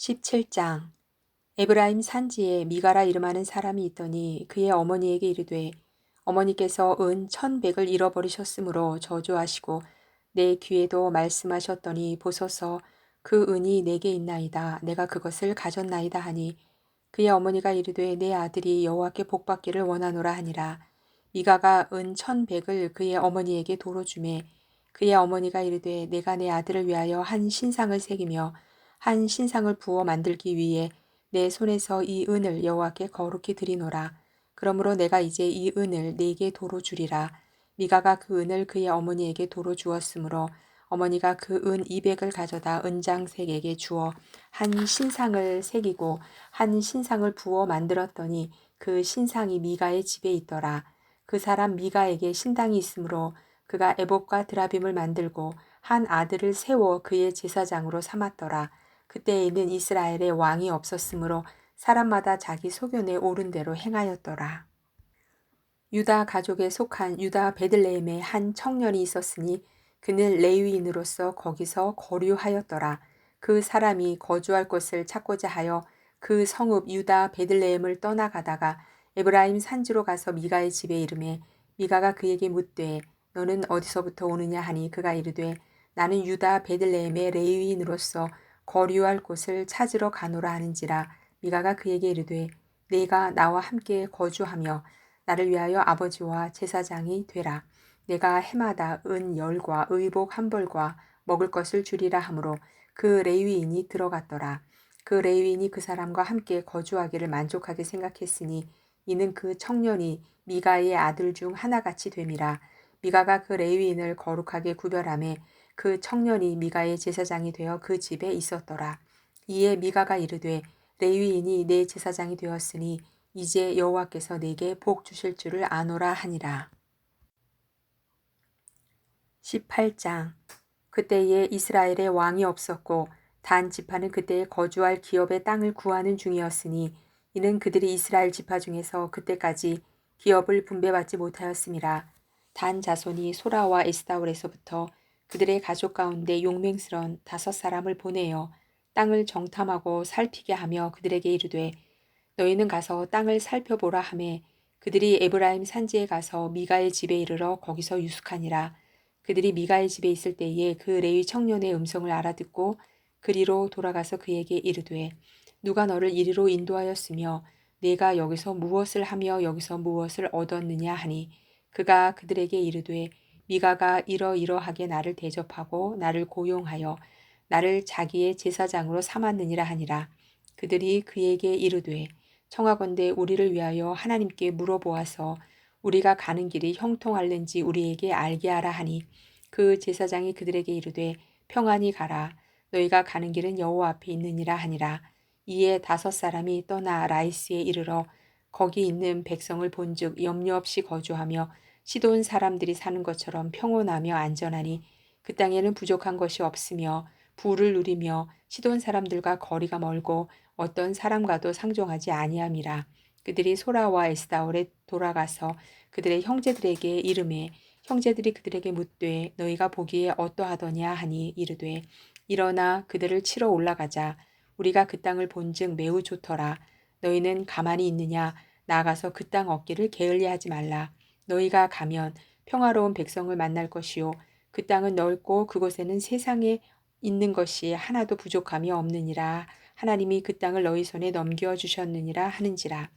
17장. 에브라임 산지에 미가라 이름하는 사람이 있더니 그의 어머니에게 이르되 어머니께서 은 1,100을 잃어버리셨으므로 저주하시고 내 귀에도 말씀하셨더니 보소서 그 은이 내게 있나이다. 내가 그것을 가졌나이다 하니 그의 어머니가 이르되 내 아들이 여호와께 복받기를 원하노라 하니라. 미가가 은 1,100을 그의 어머니에게 도로 주매 그의 어머니가 이르되 내가 내 아들을 위하여 한 신상을 새기며 한 신상을 부어 만들기 위해 내 손에서 이 은을 여호와께 거룩히 드리노라. 그러므로 내가 이제 이 은을 네게 도로 주리라. 미가가 그 은을 그의 어머니에게 도로 주었으므로 어머니가 그 은 200을 가져다 은장색에게 주어 한 신상을 새기고 한 신상을 부어 만들었더니 그 신상이 미가의 집에 있더라. 그 사람 미가에게 신당이 있으므로 그가 에봇과 드라빔을 만들고 한 아들을 세워 그의 제사장으로 삼았더라. 그때에는 이스라엘에 왕이 없었으므로 사람마다 자기 소견에 오른 대로 행하였더라. 유다 가족에 속한 유다 베들레헴에 한 청년이 있었으니 그는 레위인으로서 거기서 거류하였더라. 그 사람이 거주할 곳을 찾고자 하여 그 성읍 유다 베들레헴을 떠나가다가 에브라임 산지로 가서 미가의 집에 이르매 미가가 그에게 묻되 너는 어디서부터 오느냐 하니 그가 이르되 나는 유다 베들레헴의 레위인으로서 거류할 곳을 찾으러 가노라 하는지라. 미가가 그에게 이르되 내가 나와 함께 거주하며 나를 위하여 아버지와 제사장이 되라. 내가 해마다 은 10과 의복 1벌과 먹을 것을 주리라 하므로 그 레위인이 들어갔더라. 그 레위인이 그 사람과 함께 거주하기를 만족하게 생각했으니 이는 그 청년이 미가의 아들 중 하나같이 됨이라. 미가가 그 레위인을 거룩하게 구별하매 그 청년이 미가의 제사장이 되어 그 집에 있었더라. 이에 미가가 이르되 레위인이 내 제사장이 되었으니 이제 여호와께서 내게 복 주실 줄을 아노라 하니라. 18장. 그때에 이스라엘에 왕이 없었고 단 지파는 그때에 거주할 기업의 땅을 구하는 중이었으니 이는 그들이 이스라엘 지파 중에서 그때까지 기업을 분배받지 못하였음이라. 단 자손이 소라와 에스다올에서부터 그들의 가족 가운데 용맹스런 5사람을 보내어 땅을 정탐하고 살피게 하며 그들에게 이르되 너희는 가서 땅을 살펴보라 하매 그들이 에브라임 산지에 가서 미가의 집에 이르러 거기서 유숙하니라. 그들이 미가의 집에 있을 때에 그 레위 청년의 음성을 알아듣고 그리로 돌아가서 그에게 이르되 누가 너를 이리로 인도하였으며 내가 여기서 무엇을 하며 여기서 무엇을 얻었느냐 하니 그가 그들에게 이르되 미가가 이러이러하게 나를 대접하고 나를 고용하여 나를 자기의 제사장으로 삼았느니라 하니라. 그들이 그에게 이르되 청하건대 우리를 위하여 하나님께 물어보아서 우리가 가는 길이 형통할는지 우리에게 알게 하라 하니 그 제사장이 그들에게 이르되 평안히 가라. 너희가 가는 길은 여호와 앞에 있느니라 하니라. 이에 5사람이 떠나 라이스에 이르러 거기 있는 백성을 본즉 염려 없이 거주하며 시돈 사람들이 사는 것처럼 평온하며 안전하니 그 땅에는 부족한 것이 없으며 부를 누리며 시돈 사람들과 거리가 멀고 어떤 사람과도 상종하지 아니함이라. 그들이 소라와 에스다올에 돌아가서 그들의 형제들에게 이르매 형제들이 그들에게 묻되 너희가 보기에 어떠하더냐 하니 이르되 일어나 그들을 치러 올라가자. 우리가 그 땅을 본즉 매우 좋더라. 너희는 가만히 있느냐? 나아가서 그 땅 얻기를 게을리하지 말라. 너희가 가면 평화로운 백성을 만날 것이요 그 땅은 넓고 그곳에는 세상에 있는 것이 하나도 부족함이 없느니라. 하나님이 그 땅을 너희 손에 넘겨주셨느니라 하는지라.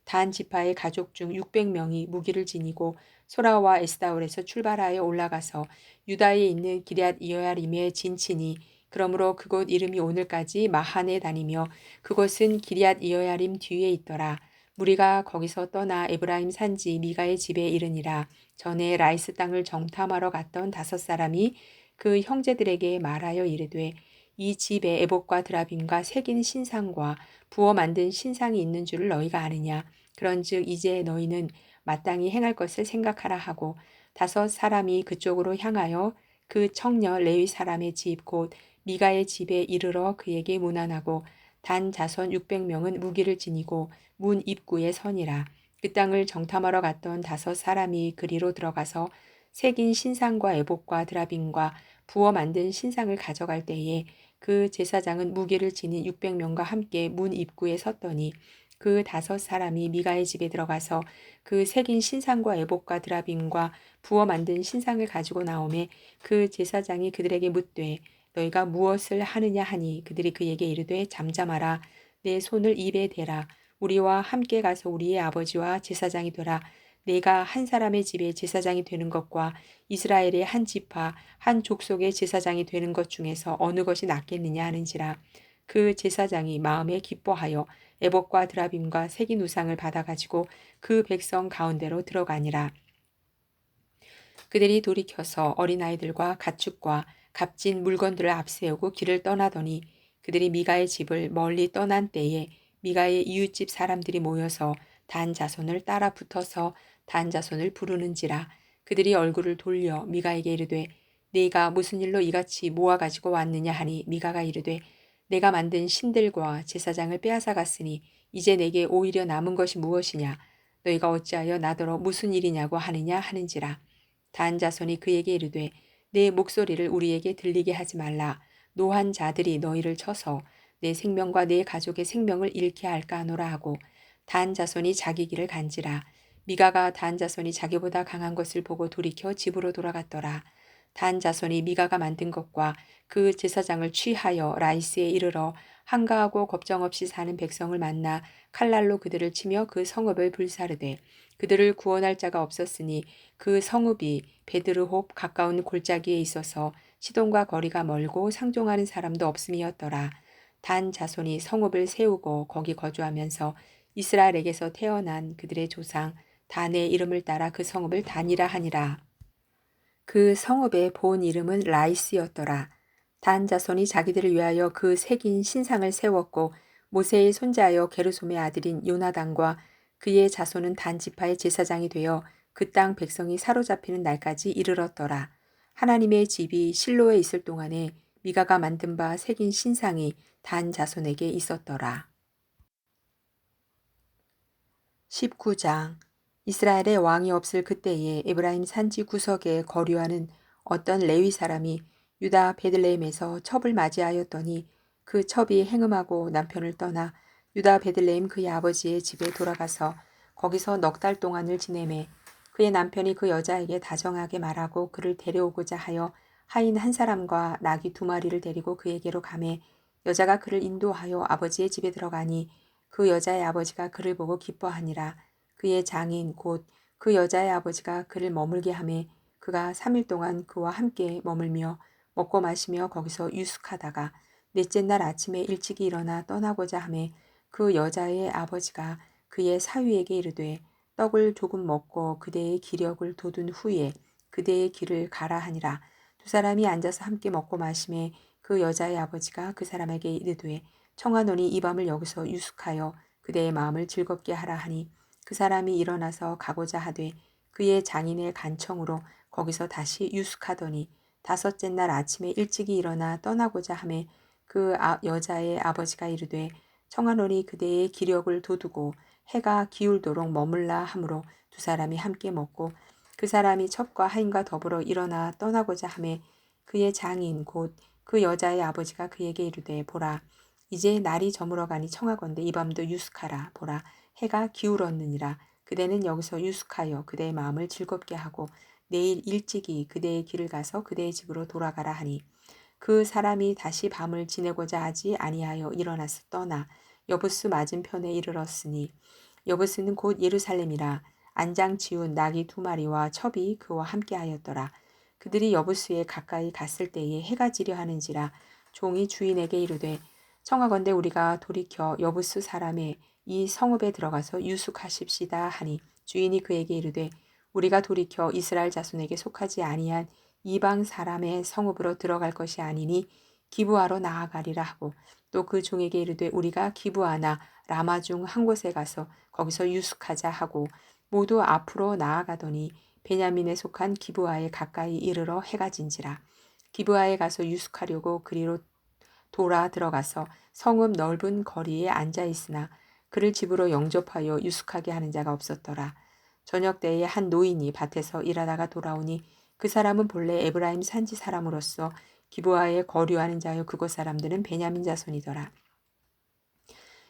단 지파의 가족 중 600명이 무기를 지니고 소라와 에스다올에서 출발하여 올라가서 유다에 있는 기럇 여야림에 진치니 그러므로 그곳 이름이 오늘까지 마한에 다니며 그곳은 기럇 여야림 뒤에 있더라. 무리가 거기서 떠나 에브라임 산지 미가의 집에 이르니라. 전에 라이스 땅을 정탐하러 갔던 5사람이 그 형제들에게 말하여 이르되 이 집에 에봇과 드라빔과 새긴 신상과 부어 만든 신상이 있는 줄을 너희가 아느냐. 그런즉 이제 너희는 마땅히 행할 것을 생각하라 하고 5사람이 그쪽으로 향하여 그 청년 레위 사람의 집 곧 미가의 집에 이르러 그에게 문안하고 단 자손 600명은 무기를 지니고 문 입구에 서니라. 그 땅을 정탐하러 갔던 5사람이 그리로 들어가서 새긴 신상과 에봇과 드라빔과 부어 만든 신상을 가져갈 때에 그 제사장은 무기를 지닌 600명과 함께 문 입구에 섰더니 그 5사람이 미가의 집에 들어가서 그 새긴 신상과 에봇과 드라빔과 부어 만든 신상을 가지고 나오매 그 제사장이 그들에게 묻되 너희가 무엇을 하느냐 하니 그들이 그에게 이르되 잠잠하라 내 손을 입에 대라 우리와 함께 가서 우리의 아버지와 제사장이 되라 내가 한 사람의 집에 제사장이 되는 것과 이스라엘의 한 지파 한 족속의 제사장이 되는 것 중에서 어느 것이 낫겠느냐 하는지라 그 제사장이 마음에 기뻐하여 에봇과 드라빔과 새긴 우상을 받아가지고 그 백성 가운데로 들어가니라. 그들이 돌이켜서 어린아이들과 가축과 값진 물건들을 앞세우고 길을 떠나더니 그들이 미가의 집을 멀리 떠난 때에 미가의 이웃집 사람들이 모여서 단 자손을 따라 붙어서 단 자손을 부르는지라 그들이 얼굴을 돌려 미가에게 이르되 네가 무슨 일로 이같이 모아가지고 왔느냐 하니 미가가 이르되 내가 만든 신들과 제사장을 빼앗아 갔으니 이제 내게 오히려 남은 것이 무엇이냐 너희가 어찌하여 나더러 무슨 일이냐고 하느냐 하는지라 단 자손이 그에게 이르되 내 목소리를 우리에게 들리게 하지 말라 노한 자들이 너희를 쳐서 내 생명과 내 가족의 생명을 잃게 할까 하노라 하고 단 자손이 자기 길을 간지라 미가가 단 자손이 자기보다 강한 것을 보고 돌이켜 집으로 돌아갔더라. 단 자손이 미가가 만든 것과 그 제사장을 취하여 라이스에 이르러 한가하고 걱정 없이 사는 백성을 만나 칼날로 그들을 치며 그 성읍을 불사르되 그들을 구원할 자가 없었으니 그 성읍이 베드르홉 가까운 골짜기에 있어서 시돈과 거리가 멀고 상종하는 사람도 없음이었더라. 단 자손이 성읍을 세우고 거기 거주하면서 이스라엘에게서 태어난 그들의 조상 단의 이름을 따라 그 성읍을 단이라 하니라. 그 성읍의 본 이름은 라이스였더라. 단 자손이 자기들을 위하여 그 새긴 신상을 세웠고 모세의 손자여 게르솜의 아들인 요나단과 그의 자손은 단 지파의 제사장이 되어 그 땅 백성이 사로잡히는 날까지 이르렀더라. 하나님의 집이 실로에 있을 동안에 미가가 만든 바 새긴 신상이 단 자손에게 있었더라. 19장 이스라엘의 왕이 없을 그때에 에브라임 산지 구석에 거류하는 어떤 레위 사람이 유다 베들레헴에서 첩을 맞이하였더니 그 첩이 행음하고 남편을 떠나 유다 베들레헴 그의 아버지의 집에 돌아가서 거기서 넉 달 동안을 지내매 그의 남편이 그 여자에게 다정하게 말하고 그를 데려오고자 하여 하인 한 사람과 나귀 2마리를 데리고 그에게로 가매 여자가 그를 인도하여 아버지의 집에 들어가니 그 여자의 아버지가 그를 보고 기뻐하니라. 그의 장인 곧 그 여자의 아버지가 그를 머물게 하매 그가 3일 동안 그와 함께 머물며 먹고 마시며 거기서 유숙하다가 넷째 날 아침에 일찍이 일어나 떠나고자 하매 그 여자의 아버지가 그의 사위에게 이르되 떡을 조금 먹고 그대의 기력을 돋운 후에 그대의 길을 가라 하니라. 두 사람이 앉아서 함께 먹고 마시매 그 여자의 아버지가 그 사람에게 이르되 청하노니 이 밤을 여기서 유숙하여 그대의 마음을 즐겁게 하라 하니 그 사람이 일어나서 가고자 하되 그의 장인의 간청으로 거기서 다시 유숙하더니 5째 날 아침에 일찍이 일어나 떠나고자 하매 그 여자의 아버지가 이르되 청하노니 그대의 기력을 돋우고 해가 기울도록 머물라 하므로 두 사람이 함께 먹고 그 사람이 첩과 하인과 더불어 일어나 떠나고자 하매 그의 장인 곧 그 여자의 아버지가 그에게 이르되 보라 이제 날이 저물어가니 청하건대 이 밤도 유숙하라. 보라 해가 기울었느니라. 그대는 여기서 유숙하여 그대의 마음을 즐겁게 하고 내일 일찍이 그대의 길을 가서 그대의 집으로 돌아가라 하니 그 사람이 다시 밤을 지내고자 하지 아니하여 일어나서 떠나 여부스 맞은편에 이르렀으니 여부스는 곧 예루살렘이라. 안장 지운 나귀 2마리와 첩이 그와 함께하였더라. 그들이 여부스에 가까이 갔을 때에 해가 지려 하는지라 종이 주인에게 이르되 청하건대 우리가 돌이켜 여부스 사람의 이 성읍에 들어가서 유숙하십시다 하니 주인이 그에게 이르되 우리가 돌이켜 이스라엘 자손에게 속하지 아니한 이방 사람의 성읍으로 들어갈 것이 아니니 기브아로 나아가리라 하고 또 그 종에게 이르되 우리가 기브아나 라마 중 한 곳에 가서 거기서 유숙하자 하고 모두 앞으로 나아가더니 베냐민에 속한 기브아에 가까이 이르러 해가 진지라. 기브아에 가서 유숙하려고 그리로 돌아 들어가서 성읍 넓은 거리에 앉아 있으나 그를 집으로 영접하여 유숙하게 하는 자가 없었더라. 저녁 때에 한 노인이 밭에서 일하다가 돌아오니 그 사람은 본래 에브라임 산지 사람으로서 기브아에 거류하는 자여 그곳 사람들은 베냐민 자손이더라.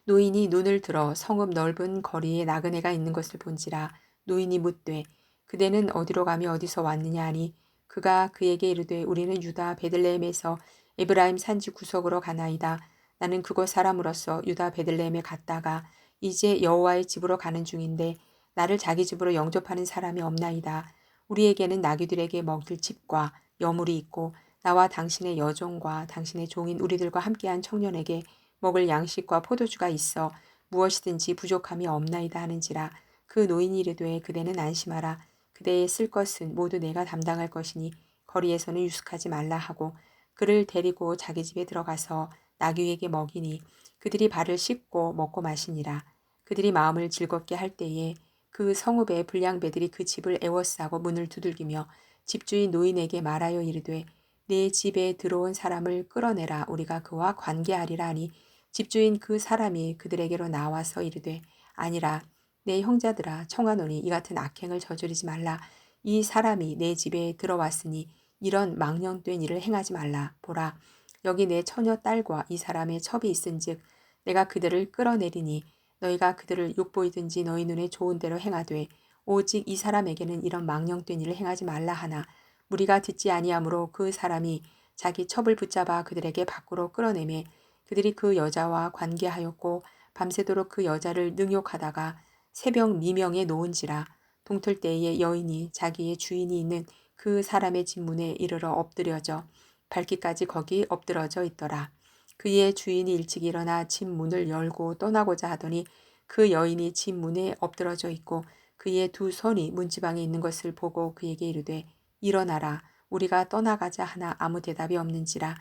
노인이 눈을 들어 성읍 넓은 거리에 나그네가 있는 것을 본지라. 노인이 묻되 그대는 어디로 가며 어디서 왔느냐 하니 그가 그에게 이르되 우리는 유다 베들레헴에서 에브라임 산지 구석으로 가나이다. 나는 그곳 사람으로서 유다 베들레헴에 갔다가 이제 여호와의 집으로 가는 중인데 나를 자기 집으로 영접하는 사람이 없나이다. 우리에게는 나귀들에게 먹일 집과 여물이 있고 나와 당신의 여종과 당신의 종인 우리들과 함께한 청년에게 먹을 양식과 포도주가 있어 무엇이든지 부족함이 없나이다 하는지라. 그 노인이 이르되 그대는 안심하라. 그대의 쓸 것은 모두 내가 담당할 것이니 거리에서는 유숙하지 말라 하고 그를 데리고 자기 집에 들어가서 나귀에게 먹이니 그들이 발을 씻고 먹고 마시니라. 그들이 마음을 즐겁게 할 때에 그 성읍의 불량배들이 그 집을 애워싸고 문을 두들기며 집주인 노인에게 말하여 이르되 내 집에 들어온 사람을 끌어내라. 우리가 그와 관계하리라 하니 집주인 그 사람이 그들에게로 나와서 이르되 아니라 내 형제들아 청하노니 이 같은 악행을 저지르지 말라. 이 사람이 내 집에 들어왔으니 이런 망령된 일을 행하지 말라. 보라 여기 내 처녀 딸과 이 사람의 첩이 있은즉 내가 그들을 끌어내리니 너희가 그들을 욕보이든지 너희 눈에 좋은 대로 행하되 오직 이 사람에게는 이런 망령된 일을 행하지 말라 하나 무리가 듣지 아니하므로 그 사람이 자기 첩을 붙잡아 그들에게 밖으로 끌어내매 그들이 그 여자와 관계하였고 밤새도록 그 여자를 능욕하다가 새벽 미명에 놓은지라. 동틀 때에 여인이 자기의 주인이 있는 그 사람의 집 문에 이르러 엎드려져 밝기까지 거기 엎드러져 있더라. 그의 주인이 일찍 일어나 집 문을 열고 떠나고자 하더니 그 여인이 집 문에 엎드러져 있고 그의 두 손이 문지방에 있는 것을 보고 그에게 이르되 일어나라. 우리가 떠나가자 하나 아무 대답이 없는지라.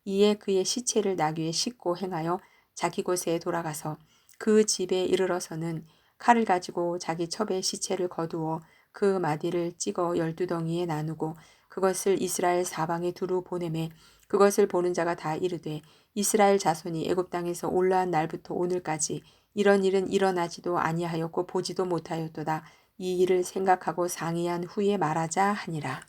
이에 그의 시체를 나귀에 싣고 행하여 자기 곳에 돌아가서 그 집에 이르러서는 칼을 가지고 자기 첩의 시체를 거두어 그 마디를 찍어 12덩이에 나누고 그것을 이스라엘 사방에 두루 보내매 그것을 보는 자가 다 이르되 이스라엘 자손이 애굽 땅에서 올라온 날부터 오늘까지 이런 일은 일어나지도 아니하였고 보지도 못하였도다. 이 일을 생각하고 상의한 후에 말하자 하니라.